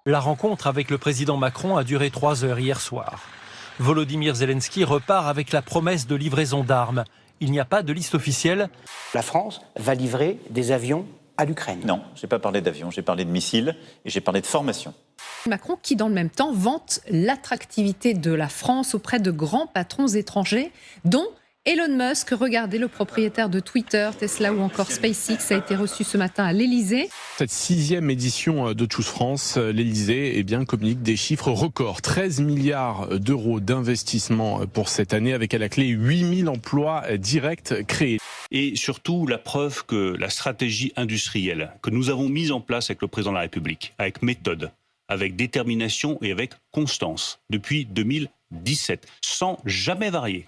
La rencontre avec le président Macron a duré 3 heures hier soir. Volodymyr Zelensky repart avec la promesse de livraison d'armes. Il n'y a pas de liste officielle. La France va livrer des avions à l'Ukraine. Non, je n'ai pas parlé d'avions, j'ai parlé de missiles et j'ai parlé de formation. Macron qui, dans le même temps, vante l'attractivité de la France auprès de grands patrons étrangers, dont Elon Musk. Regardez, le propriétaire de Twitter, Tesla ou encore SpaceX a été reçu ce matin à l'Elysée. Cette 6e édition de Choose France, l'Elysée communique des chiffres records. 13 milliards d'euros d'investissement pour cette année, avec à la clé 8000 emplois directs créés. Et surtout la preuve que la stratégie industrielle que nous avons mise en place avec le président de la République, avec méthode, avec détermination et avec constance, depuis 2017, sans jamais varier,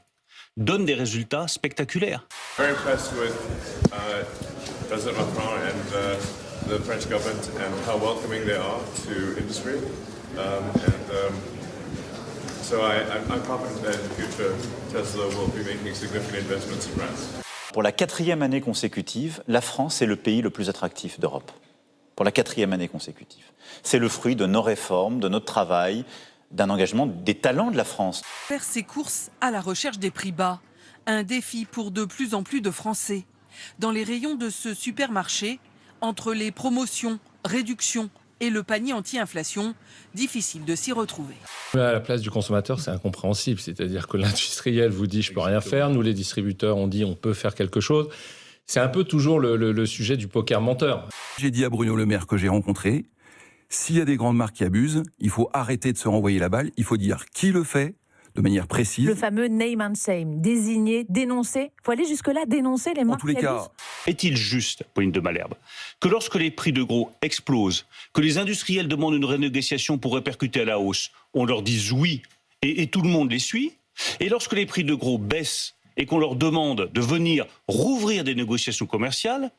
donne des résultats spectaculaires. Very impressed with President Macron and the French government and how welcoming they are to industry. So I'm confident that in the future Tesla will be making significant investments in France. Pour la 4e année consécutive, la France est le pays le plus attractif d'Europe. Pour la 4e année consécutive. C'est le fruit de nos réformes, de notre travail, d'un engagement des talents de la France. Faire ses courses à la recherche des prix bas, un défi pour de plus en plus de Français. Dans les rayons de ce supermarché, entre les promotions, réductions et le panier anti-inflation, difficile de s'y retrouver. À la place du consommateur, c'est incompréhensible. C'est-à-dire que l'industriel vous dit « je peux rien faire », nous les distributeurs on dit « on peut faire quelque chose ». C'est un peu toujours le sujet du poker menteur. J'ai dit à Bruno Le Maire que j'ai rencontré, s'il y a des grandes marques qui abusent, il faut arrêter de se renvoyer la balle, il faut dire qui le fait, de manière précise. Le fameux name and shame, désigner, dénoncer. Il faut aller jusque-là, dénoncer les marques qui abusent. Est-il juste, Pauline de Malherbe, que lorsque les prix de gros explosent, que les industriels demandent une renégociation pour répercuter à la hausse, on leur dise oui et tout le monde les suit, et lorsque les prix de gros baissent et qu'on leur demande de venir rouvrir des négociations commerciales,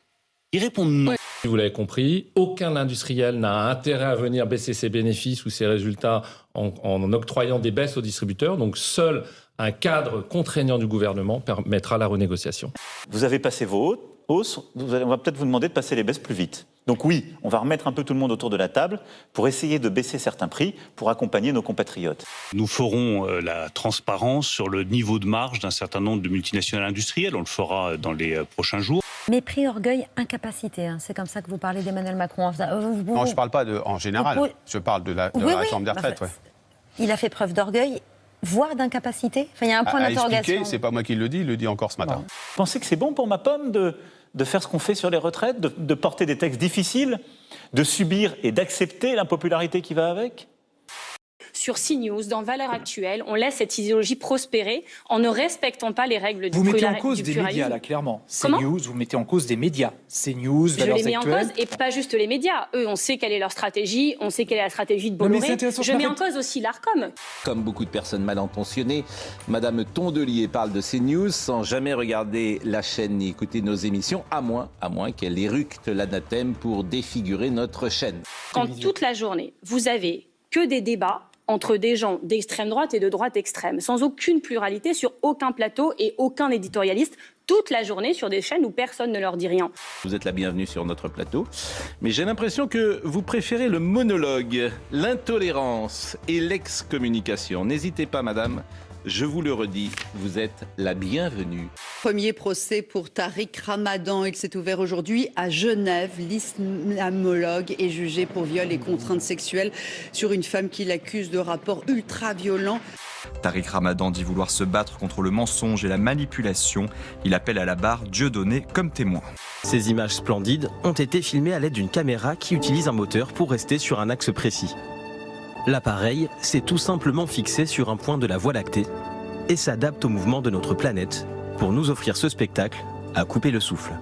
ils répondent non. Vous l'avez compris, aucun industriel n'a intérêt à venir baisser ses bénéfices ou ses résultats en octroyant des baisses aux distributeurs. Donc seul un cadre contraignant du gouvernement permettra la renégociation. Vous avez passé vos hausses, on va peut-être vous demander de passer les baisses plus vite. Donc oui, on va remettre un peu tout le monde autour de la table pour essayer de baisser certains prix pour accompagner nos compatriotes. Nous ferons la transparence sur le niveau de marge d'un certain nombre de multinationales industrielles. On le fera dans les prochains jours. Mépris, orgueil, incapacité. Hein. C'est comme ça que vous parlez d'Emmanuel Macron. Non, je ne parle pas en général. Je parle de la réforme des retraites. Il a fait preuve d'orgueil, voire d'incapacité. Enfin, il y a un point d'interrogation. C'est pas moi qui le dis, il le dit encore ce matin. Vous pensez que c'est bon pour ma pomme de faire ce qu'on fait sur les retraites, de porter des textes difficiles, de subir et d'accepter l'impopularité qui va avec ? Sur CNews, dans Valeurs Actuelles, on laisse cette idéologie prospérer en ne respectant pas les règles du pluralisme. Vous mettez en cause des médias, là, clairement. CNews, vous mettez en cause des médias. CNews, Valeurs Actuelles. Je les mets en cause, et pas juste les médias. Eux, on sait quelle est leur stratégie, on sait quelle est la stratégie de Bolloré. Je mets en cause aussi l'Arcom. Comme beaucoup de personnes mal intentionnées, Madame Tondelier parle de CNews sans jamais regarder la chaîne ni écouter nos émissions, à moins qu'elle éructe l'anathème pour défigurer notre chaîne. Quand toute la journée, vous avez que des débats entre des gens d'extrême droite et de droite extrême, sans aucune pluralité sur aucun plateau et aucun éditorialiste, toute la journée sur des chaînes où personne ne leur dit rien. Vous êtes la bienvenue sur notre plateau, mais j'ai l'impression que vous préférez le monologue, l'intolérance et l'excommunication. N'hésitez pas, madame. Je vous le redis, vous êtes la bienvenue. Premier procès pour Tariq Ramadan. Il s'est ouvert aujourd'hui à Genève. L'islamologue est jugé pour viol et contrainte sexuelle sur une femme qui l'accuse de rapports ultra-violents. Tariq Ramadan dit vouloir se battre contre le mensonge et la manipulation. Il appelle à la barre Dieudonné comme témoin. Ces images splendides ont été filmées à l'aide d'une caméra qui utilise un moteur pour rester sur un axe précis. L'appareil s'est tout simplement fixé sur un point de la Voie lactée et s'adapte au mouvement de notre planète pour nous offrir ce spectacle à couper le souffle.